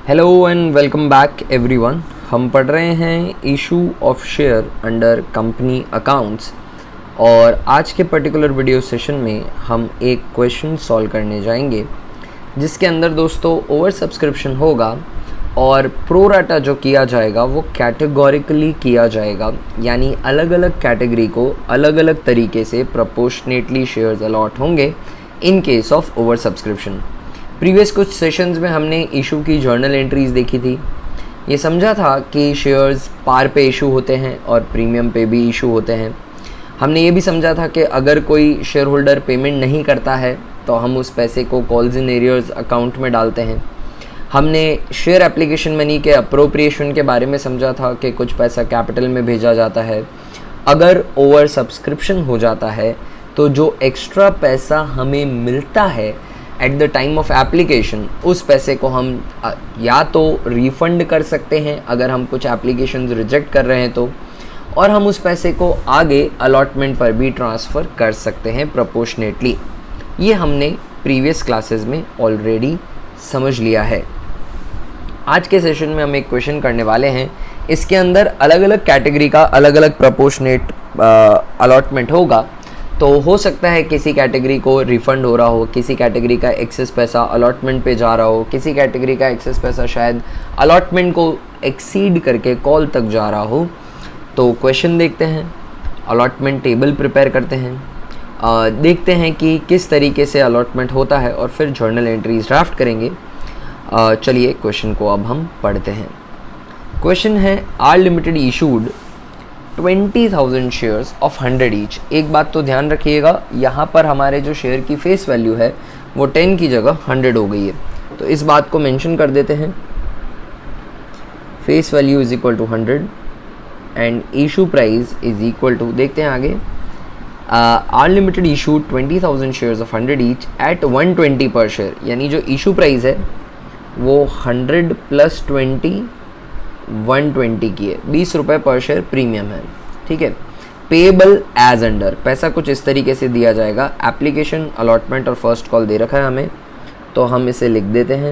Hello and welcome back everyone. हम पढ़ रहे हैं issue of share under company accounts और आज के पर्टिकुलर वीडियो सेशन में हम एक क्वेश्चन सॉल्व करने जाएंगे जिसके अंदर दोस्तों ओवर सब्सक्रिप्शन होगा और प्रो राटा जो किया जाएगा वो कैटेगोरिकली किया जाएगा, यानी अलग अलग कैटेगरी को अलग अलग तरीके से प्रोपोर्शनेटली शेयर्स अलॉट होंगे in case of over subscription. Previous कुछ सेशंस में हमने इशू की जर्नल एंट्रीज़ देखी थी। ये समझा था कि शेयर्स पार पे इशू होते हैं और प्रीमियम पे भी इशू होते हैं। हमने ये भी समझा था कि अगर कोई शेयर होल्डर पेमेंट नहीं करता है तो हम उस पैसे को कॉल्स इन एरियर्स अकाउंट में डालते हैं। हमने शेयर एप्लीकेशन मनी के अप्रोप्रिएशन के बारे में समझा था कि कुछ पैसा कैपिटल में भेजा जाता है। अगर ओवर सब्सक्रिप्शन हो जाता है तो जो एक्स्ट्रा पैसा हमें मिलता है at the time of application, उस पैसे को हम या तो रिफ़ंड कर सकते हैं अगर हम कुछ एप्लीकेशंस रिजेक्ट कर रहे हैं तो, और हम उस पैसे को आगे अलॉटमेंट पर भी ट्रांसफ़र कर सकते हैं प्रोपोर्शनेटली। ये हमने प्रीवियस क्लासेस में ऑलरेडी समझ लिया है। आज के सेशन में हम एक क्वेश्चन करने वाले हैं। इसके अंदर अलग अलग कैटेगरी का अलग अलग प्रोपोर्शनेट अलॉटमेंट होगा। तो हो सकता है किसी कैटेगरी को रिफ़ंड हो रहा हो, किसी कैटेगरी का एक्सेस पैसा अलॉटमेंट पे जा रहा हो, किसी कैटेगरी का एक्सेस पैसा शायद अलॉटमेंट को एक्सीड करके कॉल तक जा रहा हो। तो क्वेश्चन देखते हैं, अलॉटमेंट टेबल प्रिपेयर करते हैं, देखते हैं कि किस तरीके से अलॉटमेंट होता है और फिर जर्नल एंट्रीज ड्राफ्ट करेंगे। चलिए क्वेश्चन को अब हम पढ़ते हैं। क्वेश्चन है R limited issued 20,000 shares of 100 each. एक बात तो ध्यान रखिएगा, यहाँ पर हमारे जो शेयर की फेस वैल्यू है वो 10 की जगह 100 हो गई है, तो इस बात को मेंशन कर देते हैं। Face value is equal to 100 and issue price is equal to, देखते हैं आगे, R limited issue 20,000 shares of 100 each at 120 per share, यानी जो इशू प्राइस है वो 100 प्लस 20 120 की है, 20 रुपये पर शेयर प्रीमियम है। ठीक है। पेएबल एज अंडर, पैसा कुछ इस तरीके से दिया जाएगा। एप्लीकेशन, अलॉटमेंट और फर्स्ट कॉल दे रखा है हमें, तो हम इसे लिख देते हैं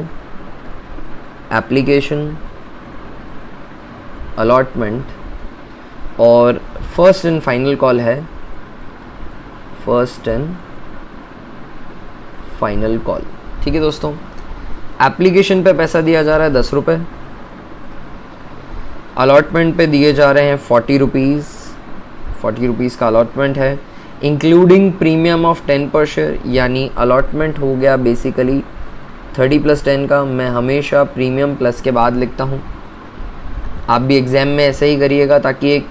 एप्लीकेशन, अलॉटमेंट और फर्स्ट एंड फाइनल कॉल है फर्स्ट एंड फाइनल कॉल। ठीक है दोस्तों, एप्लीकेशन पे पैसा दिया जा रहा है 10 रुपये, अलॉटमेंट पे दिए जा रहे हैं 40 रुपीज़ का अलॉटमेंट है, इंक्लूडिंग प्रीमियम ऑफ 10 पर शेयर, यानी अलॉटमेंट हो गया बेसिकली 30 प्लस 10 का। मैं हमेशा प्रीमियम प्लस के बाद लिखता हूँ, आप भी एग्ज़ाम में ऐसे ही करिएगा ताकि एक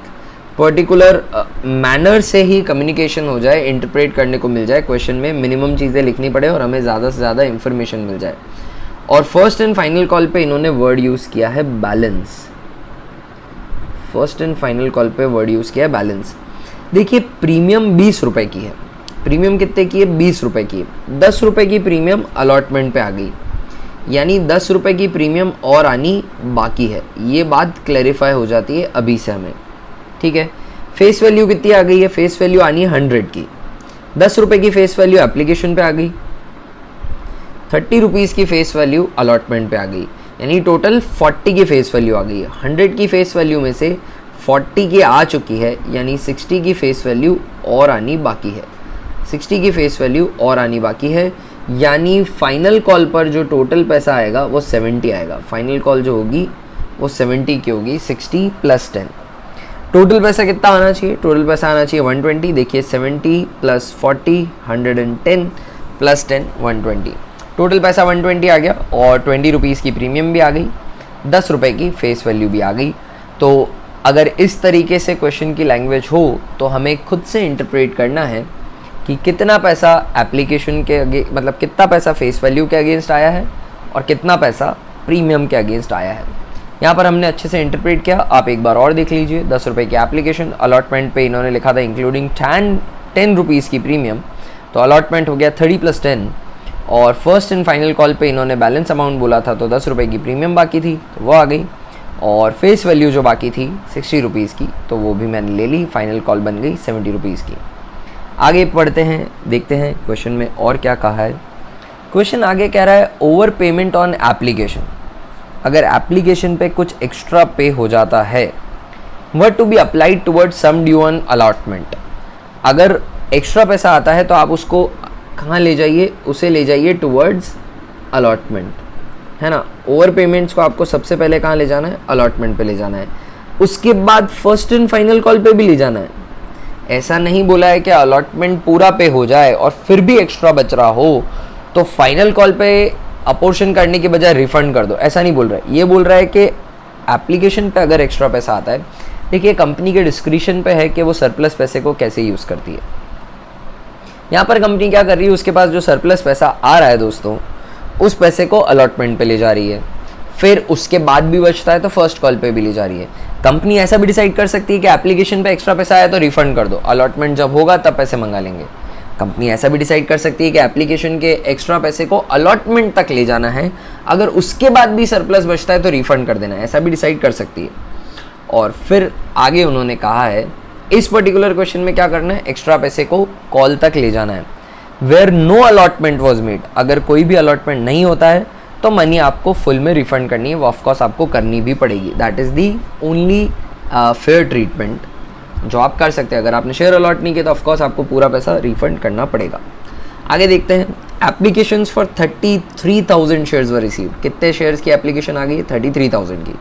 पर्टिकुलर मैनर से ही कम्युनिकेशन हो जाए, इंटरप्रेट करने को मिल जाए, क्वेश्चन में मिनिमम चीज़ें लिखनी पड़े और हमें ज़्यादा से ज़्यादा इन्फॉर्मेशन मिल जाए। और फर्स्ट एंड फाइनल कॉल पे इन्होंने वर्ड यूज़ किया है balance. First and final call पे वर्ड यूज़ किया है बैलेंस। देखिए प्रीमियम 20 रुपये की है, प्रीमियम कितने की है? 20 रुपये की है। 10 रुपये की प्रीमियम अलॉटमेंट पे आ गई, यानी 10 रुपये की प्रीमियम और आनी बाकी है। ये बात क्लैरिफाई हो जाती है अभी से हमें। ठीक है। फेस वैल्यू कितनी आ गई है? फेस वैल्यू आनी है 100 की। 10 रुपये की फेस वैल्यू एप्लीकेशन पे आ गई, 30 रुपीज़ की फेस वैल्यू अलॉटमेंट पे आ गई, यानी टोटल 40 की फेस वैल्यू आ गई है। 100 की फेस वैल्यू में से 40 की आ चुकी है, यानी 60 की फेस वैल्यू और आनी बाकी है। 60 की फेस वैल्यू और आनी बाकी है, यानी फाइनल कॉल पर जो टोटल पैसा आएगा वो 70 आएगा। फाइनल कॉल जो होगी वो 70 की होगी, 60 प्लस 10। टोटल पैसा कितना आना चाहिए? टोटल पैसा आना चाहिए 120। देखिए 70 प्लस 40 110 प्लस 10 120, टोटल पैसा 120 आ गया और 20 रुपीज़ की प्रीमियम भी आ गई, 10 रुपये की फेस वैल्यू भी आ गई। तो अगर इस तरीके से क्वेश्चन की लैंग्वेज हो तो हमें खुद से इंटरप्रेट करना है कि कितना पैसा एप्लीकेशन के मतलब कितना पैसा फेस वैल्यू के अगेंस्ट आया है और कितना पैसा प्रीमियम के अगेंस्ट आया है। यहाँ पर हमने अच्छे से इंटरप्रेट किया, आप एक बार और देख लीजिए। 10 रुपये की एप्लीकेशन, अलॉटमेंट पे इन्होंने लिखा था इंक्लूडिंग 10 रुपीज़ की प्रीमियम, तो अलॉटमेंट हो गया 30 प्लस 10। और फर्स्ट एंड फाइनल कॉल पे इन्होंने बैलेंस अमाउंट बोला था, तो 10 रुपये की प्रीमियम बाकी थी तो वो आ गई, और फेस वैल्यू जो बाकी थी 60 रुपीज़ की, तो वो भी मैंने ले ली। फाइनल कॉल बन गई 70 रुपीज़ की। आगे पढ़ते हैं, देखते हैं क्वेश्चन में और क्या कहा है। क्वेश्चन आगे कह रहा है ओवर पेमेंट ऑन एप्लीकेशन। अगर एप्लीकेशन पे कुछ एक्स्ट्रा पे हो जाता है, were to be applied towards some due on allotment, अगर एक्स्ट्रा पैसा आता है तो आप उसको कहाँ ले जाइए, उसे ले जाइए टुवर्ड्स अलॉटमेंट, है ना। ओवर पेमेंट्स को आपको सबसे पहले कहाँ ले जाना है, अलॉटमेंट पे ले जाना है, उसके बाद फर्स्ट एंड फाइनल कॉल पे भी ले जाना है। ऐसा नहीं बोला है कि अलॉटमेंट पूरा पे हो जाए और फिर भी एक्स्ट्रा बच रहा हो तो फाइनल कॉल पे अपोर्शन करने के बजाय रिफंड कर दो, ऐसा नहीं बोल रहा है। ये बोल रहा है कि एप्लीकेशन पे अगर एक्स्ट्रा पैसा आता है, देखिए कंपनी के डिस्क्रिप्शन पे है कि वो सरप्लस पैसे को कैसे यूज़ करती है। यहाँ पर कंपनी क्या कर रही है, उसके पास जो सरप्लस पैसा आ रहा है दोस्तों, उस पैसे को अलॉटमेंट पे ले जा रही है, फिर उसके बाद भी बचता है तो फर्स्ट कॉल पे भी ले जा रही है। कंपनी ऐसा भी डिसाइड कर सकती है कि एप्लीकेशन पे एक्स्ट्रा पैसा आया तो रिफंड कर दो, अलॉटमेंट जब होगा तब पैसे मंगा लेंगे। कंपनी ऐसा भी डिसाइड कर सकती है कि एप्लीकेशन के एक्स्ट्रा पैसे को अलॉटमेंट तक ले जाना है, अगर उसके बाद भी सरप्लस बचता है तो रिफंड कर देना है, ऐसा भी डिसाइड कर सकती है। और फिर आगे उन्होंने कहा है इस पर्टिकुलर क्वेश्चन में क्या करना है, एक्स्ट्रा पैसे को कॉल तक ले जाना है। Where no allotment was made, अगर कोई भी अलॉटमेंट नहीं होता है तो मनी आपको फुल में रिफंड करनी है, वो ऑफकोर्स आपको करनी भी पड़ेगी। That is the only fair treatment जो आप कर सकते हैं। अगर आपने शेयर अलॉट नहीं किया तो ऑफकोर्स आपको पूरा पैसा रिफंड करना पड़ेगा। आगे देखते हैं, applications for 33,000 shares were received, कितने शेयर्स की एप्लीकेशन आ गई है, 33,000 की।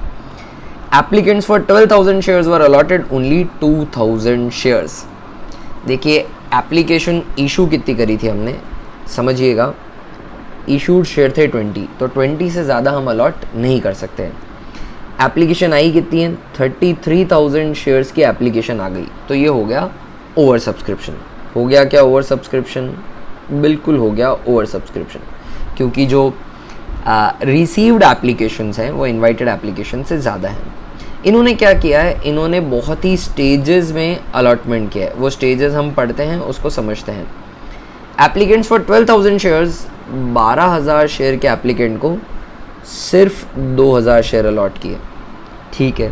Applicants for 12,000 shares were allotted only 2,000 shares. देखिए एप्लीकेशन इशू कितनी करी थी हमने, समझिएगा, इशूड शेयर थे 20, तो 20 से ज़्यादा हम अलॉट नहीं कर सकते हैं। एप्लीकेशन आई कितनी है, 33,000 शेयर्स की एप्लीकेशन आ गई, तो ये हो गया ओवर सब्सक्रिप्शन। हो गया क्या ओवर सब्सक्रिप्शन, बिल्कुल हो गया ओवर सब्सक्रिप्शन, क्योंकि जो रिसीव्ड एप्लीकेशंस हैं वो इनवाइटेड एप्लीकेशन से ज़्यादा हैं। इन्होंने क्या किया है, इन्होंने बहुत ही स्टेजेस में अलॉटमेंट किया है, वो स्टेजेस हम पढ़ते हैं उसको समझते हैं। एप्लीकेंट्स फॉर 12,000 शेयर्स, 12,000 शेयर के एप्लीकेंट को सिर्फ 2,000 शेयर अलॉट किए, ठीक है।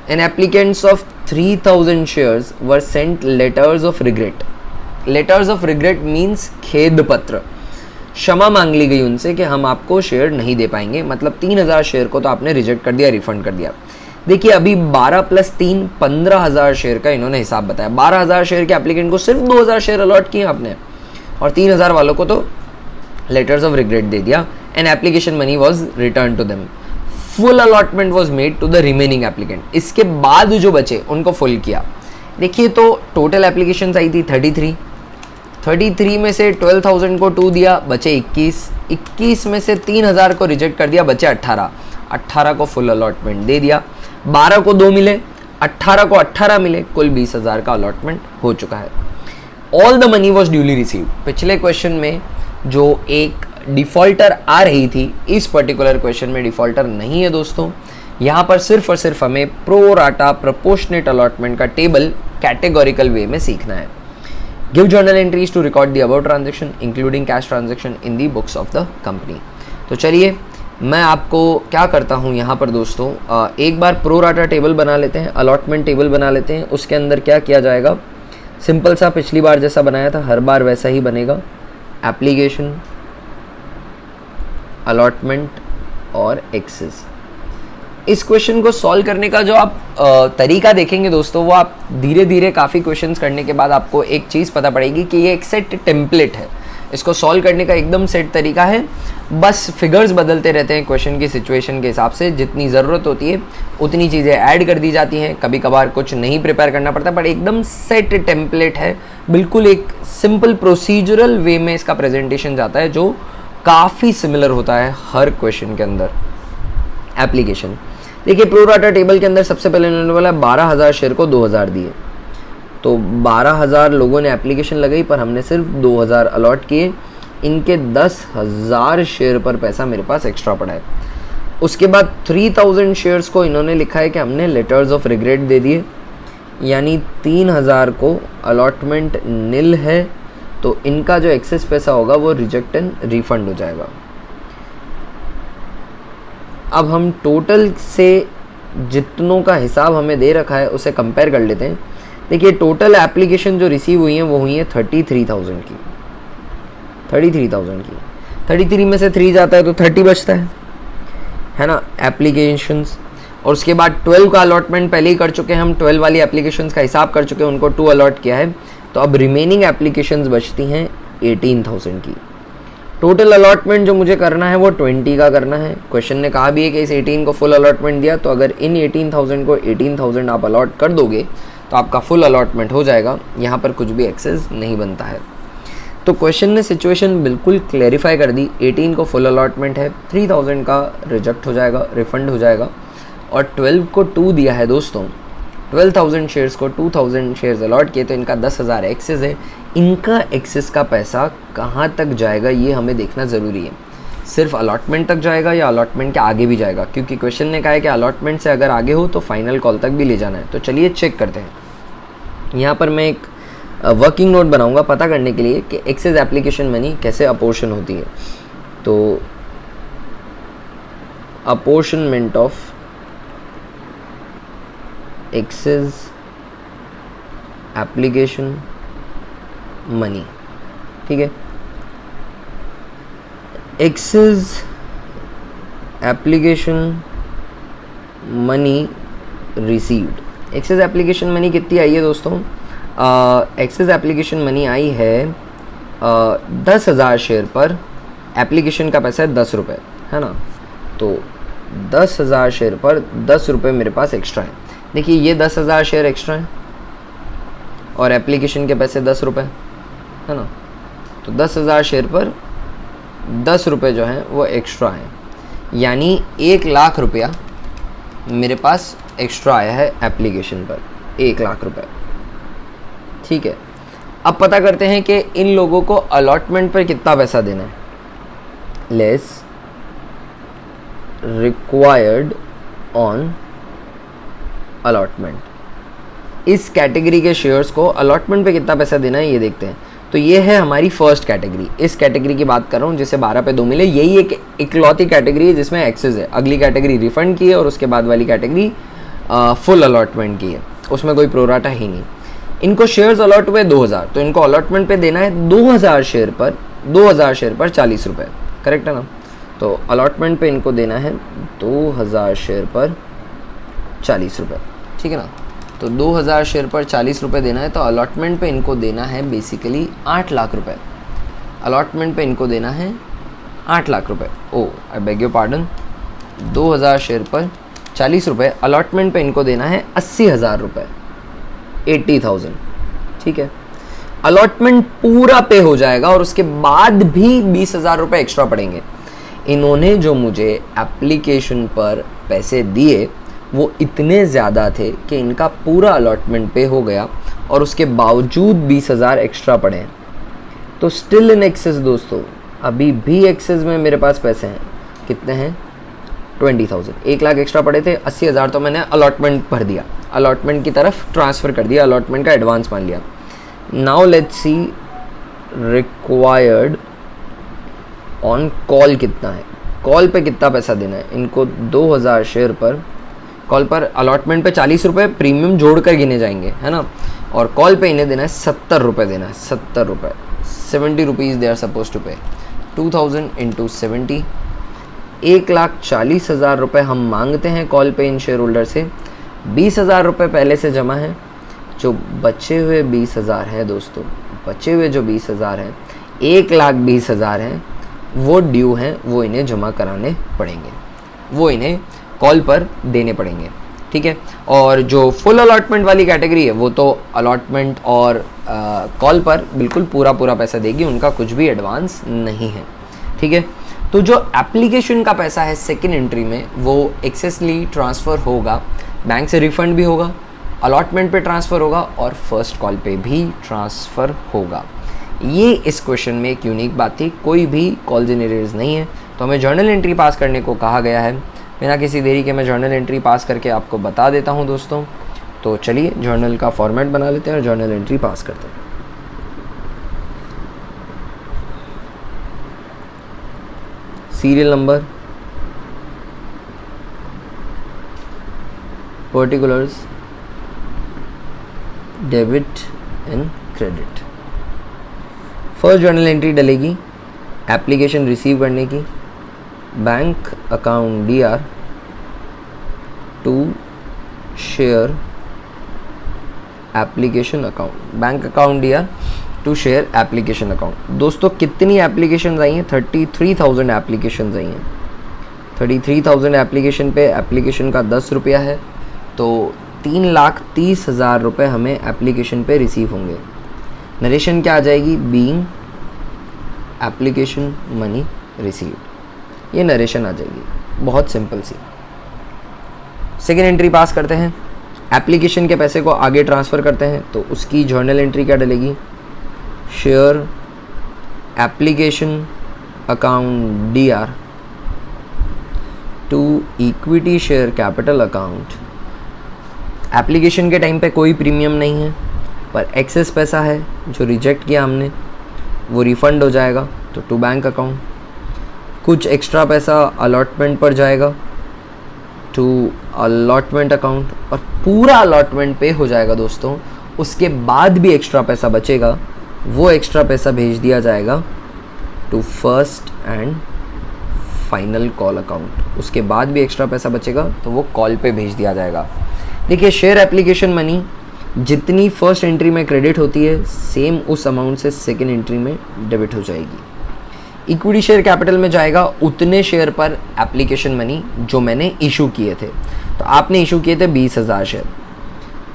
And applicants of 3,000 shares were sent letters of regret. Letters of regret means खेद पत्र, क्षमा मांग ली गई उनसे कि हम आपको शेयर नहीं दे पाएंगे, मतलब 3,000 शेयर को तो आपने रिजेक्ट कर दिया, रिफंड कर दिया। देखिए अभी 12 + 3 15,000 शेयर का इन्होंने हिसाब बताया। 12,000 शेयर के एप्लीकेंट को सिर्फ 2,000 शेयर अलॉट किए आपने, और 3,000 वालों को तो लेटर्स ऑफ रिग्रेट दे दिया। And application money was return to them. Full allotment was made to the remaining applicant, इसके बाद जो बचे उनको फुल किया। देखिए तो टोटल एप्लीकेशन आई थी 33 में से 12,000 को 2 दिया, बचे 21 में से 3,000 को रिजेक्ट कर दिया, बचे 18 को फुल अलॉटमेंट दे दिया। 12 को 2 मिले, 18 को 18 मिले, कुल 20,000 का अलॉटमेंट हो चुका है। All the money was duly received. पिछले क्वेश्चन में जो एक डिफ़ॉल्टर आ रही थी, इस पर्टिकुलर क्वेश्चन में डिफ़ॉल्टर नहीं है दोस्तों। यहाँ पर सिर्फ और सिर्फ हमें प्रो राटा प्रोपोर्शनेट अलॉटमेंट का टेबल कैटेगोरिकल वे में सीखना है। Give journal entries to record the about transaction including cash transaction in the books of the company. तो चलिए मैं आपको क्या करता हूँ यहाँ पर दोस्तों, एक बार प्रो राटा टेबल बना लेते हैं, अलॉटमेंट टेबल बना लेते हैं। उसके अंदर क्या किया जाएगा, सिंपल सा पिछली बार जैसा बनाया था हर बार वैसा ही बनेगा। एप्लीकेशन, अलॉटमेंट और एक्सेस। इस क्वेश्चन को सॉल्व करने का जो आप तरीका देखेंगे दोस्तों, वो आप धीरे धीरे काफ़ी क्वेश्चंस करने के बाद आपको एक चीज़ पता पड़ेगी कि ये एक सेट टेम्पलेट है। इसको सॉल्व करने का एकदम सेट तरीका है, बस फिगर्स बदलते रहते हैं क्वेश्चन की सिचुएशन के हिसाब से। जितनी ज़रूरत होती है उतनी चीज़ें ऐड कर दी जाती हैं, कभी कभार कुछ नहीं प्रिपेयर करना पड़ता, बट एकदम सेट टेम्पलेट है। बिल्कुल एक सिंपल प्रोसीजरल वे में इसका प्रेजेंटेशन जाता है, जो काफ़ी सिमिलर होता है हर क्वेश्चन के अंदर। एप्लीकेशन देखिए, प्रो राटा टेबल के अंदर सबसे पहले उन्होंने बोला 12,000 शेयर को 2,000 दिए, तो 12,000 लोगों ने एप्लीकेशन लगाई पर हमने सिर्फ 2,000 अलॉट किए। इनके 10,000 शेयर पर पैसा मेरे पास एक्स्ट्रा पड़ा है। उसके बाद 3,000 शेयर्स को इन्होंने लिखा है कि हमने लेटर्स ऑफ रिग्रेट दे दिए, यानी 3,000 को अलॉटमेंट नील है, तो इनका जो एक्सेस पैसा होगा वो रिजेक्ट एंड रिफंड हो जाएगा। अब हम टोटल से जितनों का हिसाब हमें दे रखा है उसे कंपेयर कर लेते हैं। देखिए टोटल एप्लीकेशन जो रिसीव हुई हैं वो हुई है 33,000 की। 33,000 की 33 में से 3 जाता है तो 30 बचता है। है ना, एप्लीकेशंस, और उसके बाद 12 का अलॉटमेंट पहले ही कर चुके हैं हम, 12 वाली एप्लीकेशंस का हिसाब कर चुके हैं, उनको 2 अलॉट किया है। तो अब रिमेनिंग एप्लीकेशंस बचती हैं 18,000 की। टोटल अलॉटमेंट जो मुझे करना है वो 20 का करना है। क्वेश्चन ने कहा भी है कि इस 18 को फुल अलॉटमेंट दिया, तो अगर इन 18,000 को 18,000 आप अलॉट कर दोगे तो आपका फुल अलॉटमेंट हो जाएगा, यहाँ पर कुछ भी एक्सेस नहीं बनता है। तो क्वेश्चन ने सिचुएशन बिल्कुल क्लैरिफाई कर दी। 18 को फुल अलॉटमेंट है, 3,000 का रिजेक्ट हो जाएगा, रिफंड हो जाएगा, और 12 को 2 दिया है दोस्तों। 12,000 शेयर्स को 2,000 शेयर्स अलॉट किए, तो इनका 10,000 एक्सेस है। इनका एक्सेस का पैसा कहाँ तक जाएगा ये हमें देखना ज़रूरी है। सिर्फ अलॉटमेंट तक जाएगा या अलॉटमेंट के आगे भी जाएगा, क्योंकि क्वेश्चन ने कहा है कि अलॉटमेंट से अगर आगे हो तो फाइनल कॉल तक भी ले जाना है। तो चलिए चेक करते हैं। यहाँ पर मैं एक वर्किंग नोट बनाऊंगा पता करने के लिए कि एक्सेस एप्लीकेशन मनी कैसे अपोर्शन होती है। तो apportionment of excess application money, ठीक है। Excess application money received, excess application money कितनी आई है दोस्तों? एक्सेस एप्लीकेशन मनी आई है 10,000 शेयर पर। एप्लीकेशन का पैसा है 10 रुपये, है ना। तो 10,000 शेयर पर 10 रुपये मेरे पास एक्स्ट्रा है। देखिए ये 10,000 शेयर एक्स्ट्रा है और एप्लीकेशन के पैसे 10 रुपये, है ना। तो 10,000 शेयर पर 10 रुपये जो हैं वो एक्स्ट्रा हैं, यानी 1,00,000 रुपया मेरे पास एक्स्ट्रा आया है एप्लीकेशन पर, 1,00,000 रुपये, ठीक है। अब पता करते हैं कि इन लोगों को अलॉटमेंट पर कितना पैसा देना है। लेस रिक्वायर्ड ऑन अलॉटमेंट, इस कैटेगरी के शेयर्स को अलॉटमेंट पे कितना पैसा देना है ये देखते हैं। तो ये है हमारी फर्स्ट कैटेगरी, इस कैटेगरी की बात कर रहा हूँ जिसे 12 पे 2 मिले। यही एक इकलौती कैटेगरी है जिसमें एक्सेस है। अगली कैटेगरी रिफंड की है और उसके बाद वाली कैटेगरी फुल अलॉटमेंट की है, उसमें कोई प्रोराटा ही नहीं। इनको शेयर्स अलॉट हुए 2,000, तो इनको अलॉटमेंट पे देना है 2,000 शेयर पर 40 रुपये, करेक्ट है ना। तो अलॉटमेंट पे इनको देना है 2,000 शेयर पर 40 रुपये, ठीक है ना। तो 2,000 शेयर पर 40 रुपये देना है, तो अलॉटमेंट पे इनको देना है बेसिकली 8,00,000 रुपये। अलॉटमेंट पे इनको देना है 8,00,000 रुपये। Oh I beg your pardon, 2,000 share पर 40 रुपये, अलॉटमेंट पे इनको देना है 80,000 रुपये, 80,000, ठीक है। अलॉटमेंट पूरा पे हो जाएगा और उसके बाद भी 20,000 रुपये एक्स्ट्रा पड़ेंगे। इन्होंने जो मुझे एप्लीकेशन पर पैसे दिए वो इतने ज़्यादा थे कि इनका पूरा अलॉटमेंट पे हो गया और उसके बावजूद 20,000 एक्स्ट्रा पड़े हैं। तो स्टिल इन एक्सेस दोस्तों, अभी भी एक्सेस में मेरे पास पैसे हैं, कितने हैं? 20,000। 1,00,000 एक्स्ट्रा पड़े थे, 80,000 तो मैंने अलॉटमेंट भर दिया, अलॉटमेंट की तरफ ट्रांसफ़र कर दिया, अलॉटमेंट का एडवांस मान लिया। Now let's C required on call कितना है, कॉल पे कितना पैसा देना है इनको। 2,000 शेयर पर, कॉल पर अलॉटमेंट पे 40 रुपये प्रीमियम जोड़कर गिने जाएंगे, है ना। और कॉल पे इन्हें देना है 70 रुपये देना है, 70 रुपये, 70 rupees they are suppose to pay. 2,000 into 70, 1,40,000 रुपये हम मांगते हैं कॉल पे इन शेयर होल्डर से। 20,000 रुपये पहले से जमा है, जो बचे हुए 20,000 हैं दोस्तों, बचे हुए जो 20,000 हैं, 1,20,000 हैं, वो ड्यू हैं, वो इन्हें जमा कराने पड़ेंगे, वो इन्हें कॉल पर देने पड़ेंगे, ठीक है। और जो फुल अलॉटमेंट वाली कैटेगरी है वो तो अलॉटमेंट और कॉल पर बिल्कुल पूरा पूरा पैसा देगी, उनका कुछ भी एडवांस नहीं है, ठीक है। तो जो एप्लीकेशन का पैसा है सेकेंड एंट्री में वो एक्सेसली ट्रांसफ़र होगा, बैंक से रिफ़ंड भी होगा, अलॉटमेंट पे ट्रांसफ़र होगा और फर्स्ट कॉल पे भी ट्रांसफ़र होगा। ये इस क्वेश्चन में एक यूनिक बात थी, कोई भी कॉल जनरेटर्स नहीं है, तो हमें जर्नल एंट्री पास करने को कहा गया है। बिना किसी देरी के मैं जर्नल एंट्री पास करके आपको बता देता हूं दोस्तों। तो चलिए जर्नल का फॉर्मेट बना लेते हैं और जर्नल एंट्री पास करते हैं। Serial number, particulars, debit and credit. First journal entry डलेगी एप्लीकेशन रिसीव करने की, bank account DR to share application account, bank account DR to share application account. दोस्तों कितनी एप्लीकेशन आई हैं? 33,000 एप्लीकेशन आई हैं। 33,000 एप्लीकेशन पे एप्लीकेशन का 10 रुपया है, तो 3,30,000 रुपये हमें एप्लीकेशन पे रिसीव होंगे। नरेशन क्या आ जाएगी? बीइंग एप्लीकेशन मनी रिसीव्ड, ये नरेशन आ जाएगी, बहुत सिंपल सी। सेकेंड एंट्री पास करते हैं, एप्लीकेशन के पैसे को आगे ट्रांसफ़र करते हैं, तो उसकी जर्नल एंट्री क्या डलेगी? Share application account DR to equity share capital account. Application के टाइम पे कोई प्रीमियम नहीं है, पर एक्सेस पैसा है जो रिजेक्ट किया हमने, वो रिफ़ंड हो जाएगा, तो टू बैंक अकाउंट। कुछ एक्स्ट्रा पैसा अलॉटमेंट पर जाएगा, टू अलॉटमेंट अकाउंट, और पूरा अलॉटमेंट पे हो जाएगा दोस्तों। उसके बाद भी एक्स्ट्रा पैसा बचेगा, वो एक्स्ट्रा पैसा भेज दिया जाएगा to first and final call account. उसके बाद भी एक्स्ट्रा पैसा बचेगा तो वो कॉल पे भेज दिया जाएगा। देखिए, शेयर एप्लीकेशन मनी जितनी फर्स्ट एंट्री में क्रेडिट होती है, सेम उस अमाउंट से सेकेंड एंट्री में डेबिट हो जाएगी। इक्विटी शेयर कैपिटल में जाएगा उतने शेयर पर एप्लीकेशन मनी जो मैंने इशू किए थे। तो आपने इशू किए थे 20,000 शेयर,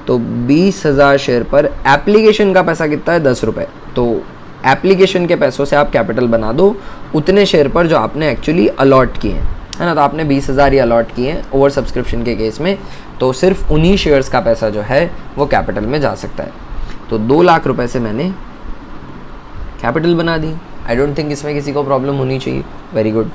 तो 20,000 शेयर पर एप्लीकेशन का पैसा कितना है? 10 रुपये। तो एप्लीकेशन के पैसों से आप कैपिटल बना दो उतने शेयर पर जो आपने एक्चुअली अलॉट किए हैं, है ना। तो आपने 20,000 ही अलॉट किए हैं ओवर सब्सक्रिप्शन के केस में, तो सिर्फ उन्हीं शेयर्स का पैसा जो है वो कैपिटल में जा सकता है। तो 2 लाख रुपए से मैंने कैपिटल बना दी। आई डोंट थिंक इसमें किसी को प्रॉब्लम होनी चाहिए। Very good.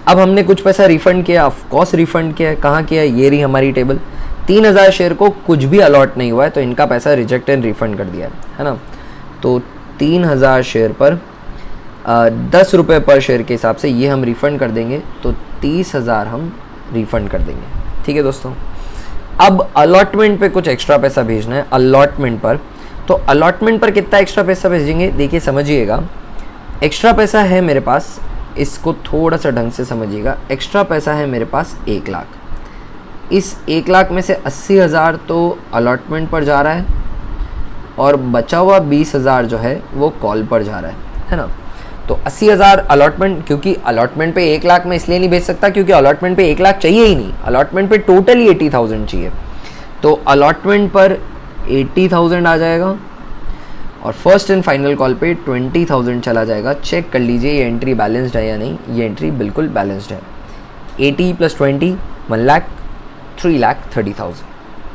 अब हमने कुछ पैसा रिफ़ंड किया, ऑफ कोर्स रिफ़ंड किया है। कहाँ किया है? ये रही हमारी टेबल। 3,000 शेयर को कुछ भी अलॉट नहीं हुआ है, तो इनका पैसा रिजेक्ट एंड रिफ़ंड कर दिया है ना। तो 3,000 शेयर पर 10 रुपये पर शेयर के हिसाब से ये हम रिफ़ंड कर देंगे, तो 30,000 हम रिफ़ंड कर देंगे। ठीक है दोस्तों। अब अलॉटमेंट पे कुछ एक्स्ट्रा पैसा भेजना है, अलॉटमेंट पर। तो अलॉटमेंट पर कितना एक्स्ट्रा पैसा भेजेंगे? देखिए समझिएगा, एक्स्ट्रा पैसा है मेरे पास, इसको थोड़ा सा ढंग से समझिएगा। एक्स्ट्रा पैसा है मेरे पास 1 लाख। इस 1 लाख में से 80,000 तो अलॉटमेंट पर जा रहा है, और बचा हुआ 20,000 जो है वो कॉल पर जा रहा है ना। तो 80,000 अलॉटमेंट, क्योंकि अलॉटमेंट पे 1 लाख में इसलिए नहीं भेज सकता क्योंकि अलॉटमेंट पे 1 लाख चाहिए ही नहीं, अलॉटमेंट पे टोटली 80,000 चाहिए। तो अलॉटमेंट पर 80,000 आ जाएगा, और फर्स्ट एंड फाइनल कॉल पे 20,000 चला जाएगा। चेक कर लीजिए ये एंट्री बैलेंस्ड है या नहीं। ये एंट्री बिल्कुल बैलेंस्ड है। 80 + 20 1 लाख, 3,30,000।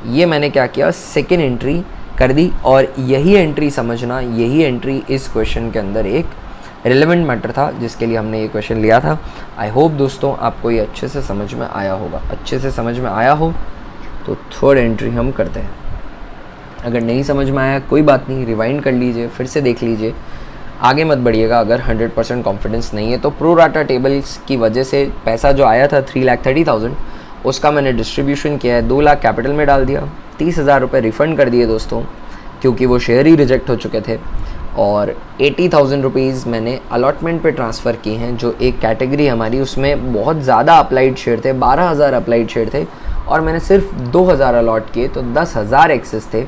ये मैंने क्या किया? सेकेंड एंट्री कर दी। और यही एंट्री समझना, यही एंट्री इस क्वेश्चन के अंदर एक रिलेवेंट मैटर था जिसके लिए हमने ये क्वेश्चन लिया था। आई होप दोस्तों आपको ये अच्छे से समझ में आया होगा। अच्छे से समझ में आया हो तो थर्ड एंट्री हम करते हैं। अगर नहीं समझ में आया कोई बात नहीं, रिवाइंड कर लीजिए, फिर से देख लीजिए, आगे मत बढ़िएगा। अगर 100% कॉन्फिडेंस नहीं है तो प्रो राटा टेबल्स की वजह से पैसा जो आया था 3,30,000 उसका मैंने डिस्ट्रीब्यूशन किया है, 2 लाख कैपिटल में डाल दिया, 30,000 रुपये रिफ़ंड कर दिए दोस्तों क्योंकि वो शेयर ही रिजेक्ट हो चुके थे, और 80,000 रुपीज़ मैंने अलॉटमेंट पे ट्रांसफ़र किए हैं। जो एक कैटेगरी हमारी उसमें बहुत ज़्यादा अप्लाइड शेयर थे, 12,000 अप्लाइड शेयर थे, और मैंने सिर्फ 2,000 अलॉट किए, तो 10,000 एक्सेस थे।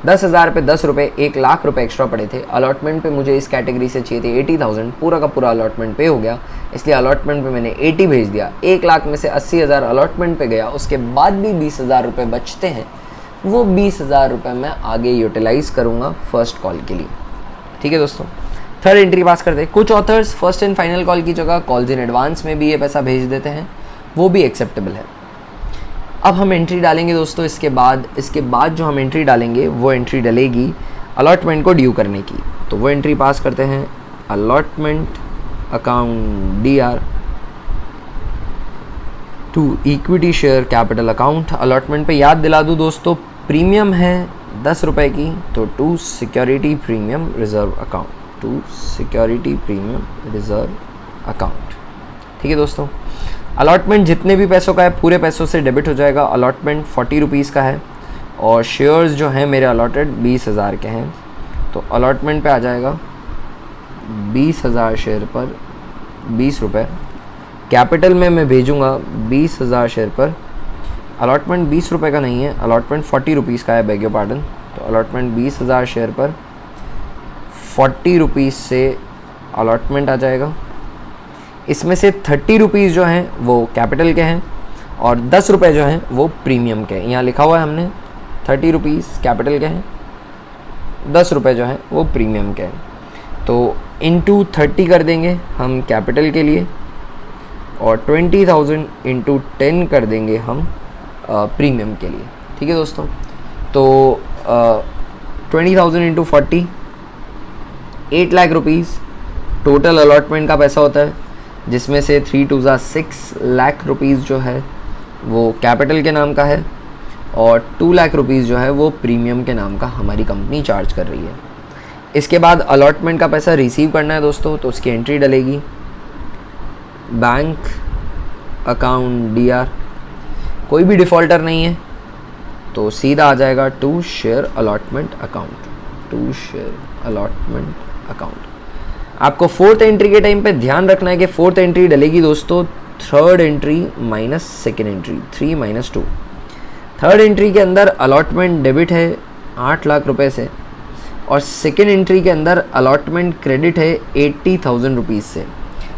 10,000 पे 10 रुपये, 1 लाख रुपए एक्स्ट्रा पड़े थे। अलॉटमेंट पे मुझे इस कैटेगरी से चाहिए थे 80,000, पूरा का पूरा अलॉटमेंट पे हो गया, इसलिए अलॉटमेंट पे मैंने 80 भेज दिया। 1 लाख में से 80,000 अलॉटमेंट पे गया, उसके बाद भी 20,000 रुपये बचते हैं, वो 20,000 रुपये मैं आगे यूटिलाइज़ करूँगा फर्स्ट कॉल के लिए। ठीक है दोस्तों, थर्ड एंट्री पास करते हैं। कुछ authors first and final call की जगह कॉल्स इन एडवांस में भी ये पैसा भेज देते हैं, वो भी एक्सेप्टेबल है। अब हम एंट्री डालेंगे दोस्तों, इसके बाद जो हम एंट्री डालेंगे वो एंट्री डलेगी अलॉटमेंट को ड्यू करने की। तो वो एंट्री पास करते हैं, allotment account DR to equity share capital account. Allotment पे याद दिला दूँ दोस्तों, प्रीमियम है 10 रुपये की, तो to security premium reserve account, to security premium reserve account. ठीक है दोस्तों, अलॉटमेंट जितने भी पैसों का है पूरे पैसों से डेबिट हो जाएगा। अलॉटमेंट 40 रुपीज़ का है, और शेयर्स जो हैं मेरे अलॉटेड 20,000 के हैं, तो अलॉटमेंट पे आ जाएगा 20,000 शेयर पर 20 रुपये। कैपिटल में मैं भेजूँगा 20,000 शेयर पर। अलॉटमेंट 20 रुपये का नहीं है, अलॉटमेंट 40 रुपीज़ का है, बेग योर पार्डन। तो अलॉटमेंट 20,000 शेयर पर 40 रुपीज़ से अलॉटमेंट आ जाएगा। इसमें से 30 रुपीज़ जो हैं वो कैपिटल के हैं और 10 रुपये जो हैं वो प्रीमियम के हैं। यहाँ लिखा हुआ है हमने 30 रुपीज़ कैपिटल के हैं, 10 रुपये जो हैं वो प्रीमियम के हैं। तो इंटू 30 कर देंगे हम कैपिटल के लिए और 20,000 इंटू 10 कर देंगे हम प्रीमियम के लिए। ठीक है दोस्तों, तो 20,000 into 40 8 lakh rupees total allotment का पैसा होता है, जिसमें से 3 2 6 लाख रुपीज़ जो है वो कैपिटल के नाम का है और 2 लाख रुपीज़ जो है वो प्रीमियम के नाम का हमारी कंपनी चार्ज कर रही है। इसके बाद अलॉटमेंट का पैसा रिसीव करना है दोस्तों, तो उसकी एंट्री डलेगी बैंक अकाउंट DR। कोई भी डिफ़ॉल्टर नहीं है तो सीधा आ जाएगा to share allotment account, to share allotment account. आपको फोर्थ एंट्री के टाइम पे ध्यान रखना है कि फोर्थ एंट्री डलेगी दोस्तों third entry minus second entry, 3 - 2। Third entry के अंदर अलॉटमेंट डेबिट है 8 लाख रुपए से और सेकेंड एंट्री के अंदर अलॉटमेंट क्रेडिट है 80,000 रुपीज़ से।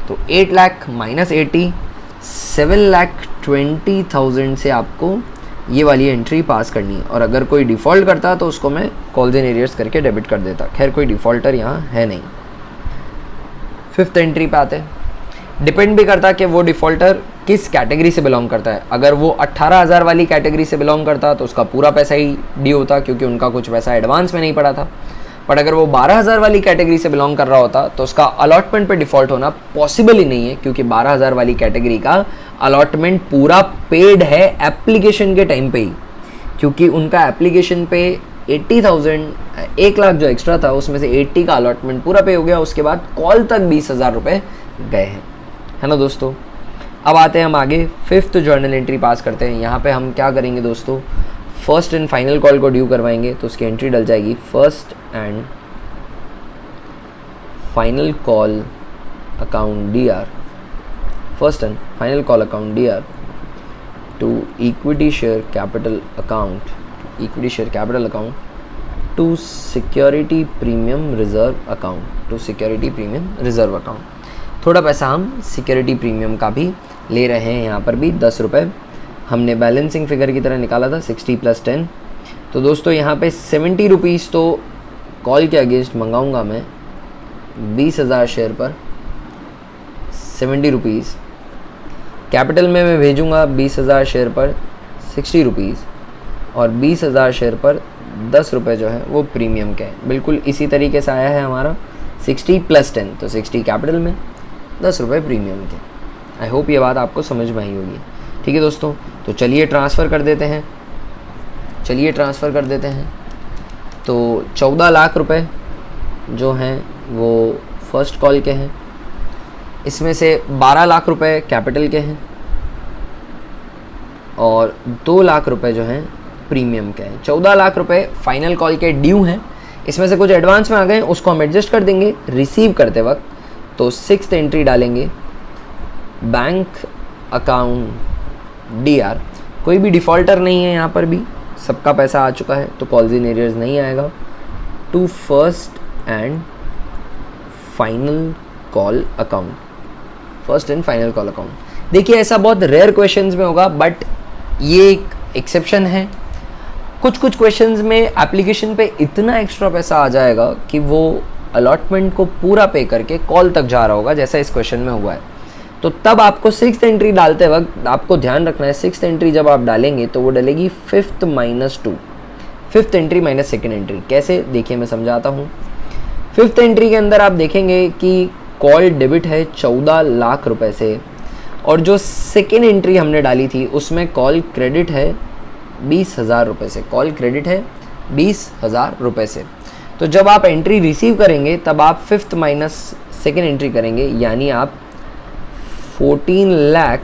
तो 8 लाख माइनस 80, 7,20,000 से आपको ये वाली एंट्री पास करनी है। और अगर कोई डिफ़ॉल्ट करता तो उसको मैं कॉल्स एंड एरियर्स करके डेबिट कर देता। खैर कोई डिफ़ॉल्टर यहाँ है नहीं। फिफ्थ एंट्री पे आते हैं। डिपेंड भी करता है कि वो डिफ़ॉल्टर किस कैटेगरी से बिलोंग करता है। अगर वो 18,000 वाली कैटेगरी से बिलोंग करता तो उसका पूरा पैसा ही ड्यू होता, क्योंकि उनका कुछ पैसा एडवांस में नहीं पड़ा था। बट अगर वो 12,000 वाली कैटेगरी से बिलोंग कर रहा होता तो उसका अलॉटमेंट पे डिफ़ॉल्ट होना पॉसिबल ही नहीं है, क्योंकि 12,000 वाली कैटेगरी का अलॉटमेंट पूरा पेड है एप्लीकेशन के टाइम पे ही, क्योंकि उनका एप्लीकेशन पे 80,000 1 लाख जो एक्स्ट्रा था उसमें से 80 का अलॉटमेंट पूरा पे हो गया। उसके बाद कॉल तक 20,000 रुपये गए हैं, है ना दोस्तों। अब आते हैं हम आगे, फिफ्थ जर्नल एंट्री पास करते हैं। यहाँ पे हम क्या करेंगे दोस्तों, फर्स्ट एंड फाइनल कॉल को ड्यू करवाएंगे, तो उसकी एंट्री डल जाएगी first and final call account DR, first and final call account DR to equity share capital account, equity share capital account to security premium reserve account, to security premium reserve account. थोड़ा पैसा हम security premium का भी ले रहे हैं, यहाँ पर भी 10 रुपये हमने बैलेंसिंग फिगर की तरह निकाला था 60 + 10। तो दोस्तों यहाँ पे 70 रुपीज़ तो कॉल के अगेंस्ट मंगाऊंगा मैं 20,000 शेयर पर 70 रुपीज़। कैपिटल में मैं भेजूँगा 20,000 शेयर पर 60 रुपीज़ और 20,000 शेयर पर 10 रुपये जो है वो प्रीमियम के हैं। बिल्कुल इसी तरीके से आया है हमारा 60 + 10, तो 60 कैपिटल में 10 रुपये प्रीमियम के। आई होप ये बात आपको समझ में आई होगी। ठीक है दोस्तों, तो चलिए ट्रांसफ़र कर देते हैं, चलिए ट्रांसफ़र कर देते हैं। तो 14 लाख रुपए जो हैं वो फर्स्ट कॉल के हैं, इसमें से 12 लाख रुपए कैपिटल के हैं और 2 लाख रुपए जो हैं प्रीमियम के हैं। 14 लाख रुपए फाइनल कॉल के ड्यू हैं, इसमें से कुछ एडवांस में आ गए, उसको हम एडजस्ट कर देंगे रिसीव करते वक्त। तो सिक्स्थ एंट्री डालेंगे बैंक अकाउंट DR। कोई भी डिफ़ॉल्टर नहीं है यहाँ पर भी, सबका पैसा आ चुका है, तो कॉल्स इन एरियर्स नहीं आएगा। To first and final call account, first and final call account. देखिए ऐसा बहुत रेयर क्वेश्चंस में होगा, बट ये एक एक्सेप्शन है। कुछ कुछ क्वेश्चंस में एप्लीकेशन पे इतना एक्स्ट्रा पैसा आ जाएगा कि वो अलॉटमेंट को पूरा पे करके कॉल तक जा रहा होगा, जैसा इस क्वेश्चन में हुआ है। तो तब आपको सिक्स्थ एंट्री डालते वक्त आपको ध्यान रखना है, सिक्स्थ एंट्री जब आप डालेंगे तो वो डलेगी 5th - 2, fifth entry minus second entry. कैसे, देखिए मैं समझाता हूँ। फिफ्थ एंट्री के अंदर आप देखेंगे कि कॉल डेबिट है 14 लाख रुपए से और जो सेकेंड एंट्री हमने डाली थी उसमें कॉल क्रेडिट है 20,000 रुपये से, कॉल क्रेडिट है 20,000 रुपये से। तो जब आप एंट्री रिसीव करेंगे तब आप फिफ्थ माइनस सेकेंड एंट्री करेंगे, यानी आप 14 लाख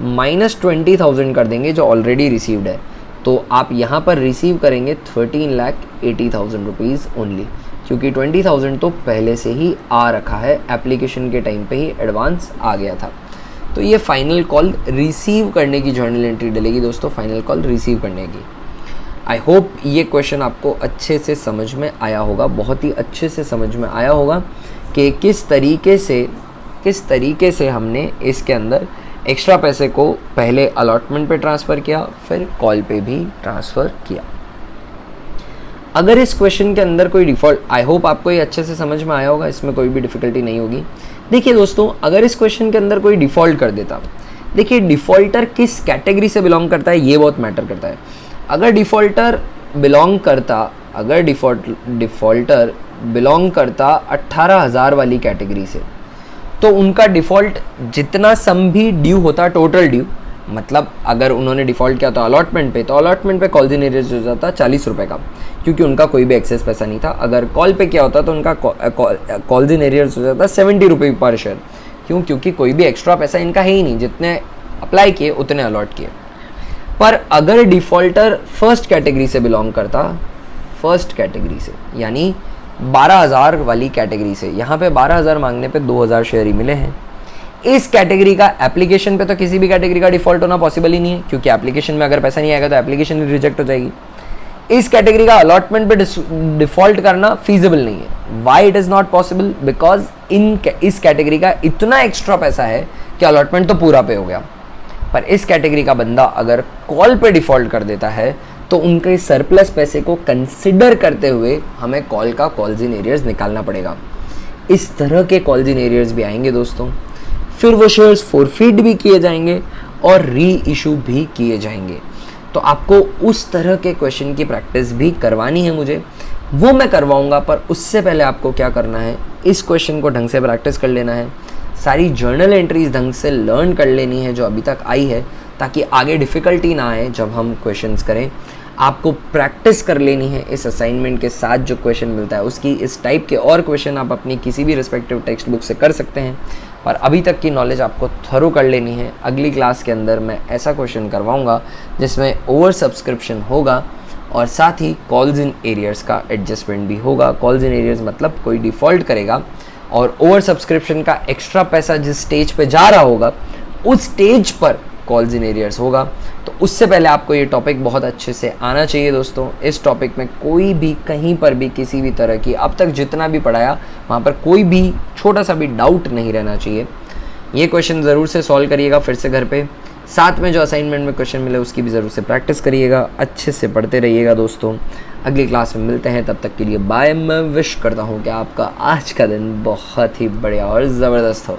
माइनस 20,000 कर देंगे जो ऑलरेडी रिसीव्ड है। तो आप यहाँ पर रिसीव करेंगे 13,80,000 रुपीज़ ओनली, क्योंकि 20,000 तो पहले से ही आ रखा है, एप्लीकेशन के टाइम पे ही एडवांस आ गया था। तो ये फाइनल कॉल रिसीव करने की जर्नल एंट्री डलेगी दोस्तों, फाइनल कॉल रिसीव करने की। आई होप ये क्वेश्चन आपको अच्छे से समझ में आया होगा, बहुत ही अच्छे से समझ में आया होगा कि किस तरीके से हमने इसके अंदर एक्स्ट्रा पैसे को पहले अलॉटमेंट पे ट्रांसफ़र किया, फिर कॉल पे भी ट्रांसफ़र किया। अगर इस क्वेश्चन के अंदर कोई डिफ़ॉल्ट, आई होप आपको ये अच्छे से समझ में आया होगा, इसमें कोई भी डिफ़िकल्टी नहीं होगी। देखिए दोस्तों, अगर इस क्वेश्चन के अंदर कोई डिफ़ॉल्ट कर देता, देखिए डिफ़ॉल्टर किस कैटेगरी से बिलोंग करता है ये बहुत मैटर करता है। अगर डिफ़ॉल्टर बिलोंग करता 18,000 वाली कैटेगरी से, तो उनका डिफ़ॉल्ट जितना सम भी ड्यू होता, टोटल ड्यू, मतलब अगर उन्होंने डिफ़ॉल्ट किया तो अलॉटमेंट पे कॉल्स इन एरियर्स हो जाता 40 रुपये का, क्योंकि उनका कोई भी एक्सेस पैसा नहीं था। अगर कॉल पे क्या होता तो उनका कॉल्स इन एरियर्स हो जाता 70 रुपये पर शेयर, क्योंकि कोई भी एक्स्ट्रा पैसा इनका है ही नहीं, जितने अप्लाई किए उतने अलॉट किए। पर अगर डिफ़ॉल्टर फर्स्ट कैटेगरी से बिलोंग करता, फर्स्ट कैटेगरी से यानी 12,000 वाली कैटेगरी से, यहाँ पे 12,000 मांगने पे 2,000 शेयर ही मिले हैं। इस कैटेगरी का एप्लीकेशन पे तो किसी भी कैटेगरी का डिफ़ॉल्ट होना पॉसिबल ही नहीं है, क्योंकि एप्लीकेशन में अगर पैसा नहीं आएगा तो एप्लीकेशन ही रिजेक्ट हो जाएगी। इस कैटेगरी का अलॉटमेंट पे डिफ़ॉल्ट करना फीजिबल नहीं है। Why it is not possible? Because इस कैटेगरी का इतना एक्स्ट्रा पैसा है कि अलॉटमेंट तो पूरा पे हो गया। पर इस कैटेगरी का बंदा अगर कॉल पे डिफ़ॉल्ट कर देता है तो उनके सरप्लस पैसे को कंसिडर करते हुए हमें कॉल का कॉल्स इन एरियर्स निकालना पड़ेगा। इस तरह के कॉल्स इन एरियर्स भी आएंगे दोस्तों, फिर वो शेयर्स फॉरफिट भी किए जाएंगे और री इशू भी किए जाएंगे। तो आपको उस तरह के क्वेश्चन की प्रैक्टिस भी करवानी है मुझे, वो मैं करवाऊंगा। पर उससे पहले आपको क्या करना है, इस क्वेश्चन को ढंग से प्रैक्टिस कर लेना है, सारी जर्नल एंट्रीज ढंग से लर्न कर लेनी है जो अभी तक आई है, ताकि आगे डिफ़िकल्टी ना आए जब हम क्वेश्चंस करें। आपको प्रैक्टिस कर लेनी है इस असाइनमेंट के साथ जो क्वेश्चन मिलता है उसकी। इस टाइप के और क्वेश्चन आप अपनी किसी भी रिस्पेक्टिव टेक्स्ट बुक से कर सकते हैं, पर अभी तक की नॉलेज आपको थरो कर लेनी है। अगली क्लास के अंदर मैं ऐसा क्वेश्चन करवाऊंगा जिसमें ओवर सब्सक्रिप्शन होगा और साथ ही कॉल्स इन एरियर्स का एडजस्टमेंट भी होगा। कॉल्स इन एरियर्स मतलब कोई डिफ़ॉल्ट करेगा और ओवर सब्सक्रिप्शन का एक्स्ट्रा पैसा जिस स्टेज पे जा रहा होगा उस स्टेज पर कॉल्स इन एरियर्स होगा। तो उससे पहले आपको ये टॉपिक बहुत अच्छे से आना चाहिए दोस्तों। इस टॉपिक में कोई भी कहीं पर भी किसी भी तरह की अब तक जितना भी पढ़ाया वहाँ पर कोई भी छोटा सा भी डाउट नहीं रहना चाहिए। ये क्वेश्चन ज़रूर से सॉल्व करिएगा फिर से घर पे, साथ में जो असाइनमेंट में क्वेश्चन मिले उसकी भी ज़रूर से प्रैक्टिस करिएगा। अच्छे से पढ़ते रहिएगा दोस्तों। अगली क्लास में मिलते हैं, तब तक के लिए बाय। मैं विश करता हूँ कि आपका आज का दिन बहुत ही बढ़िया और ज़बरदस्त हो।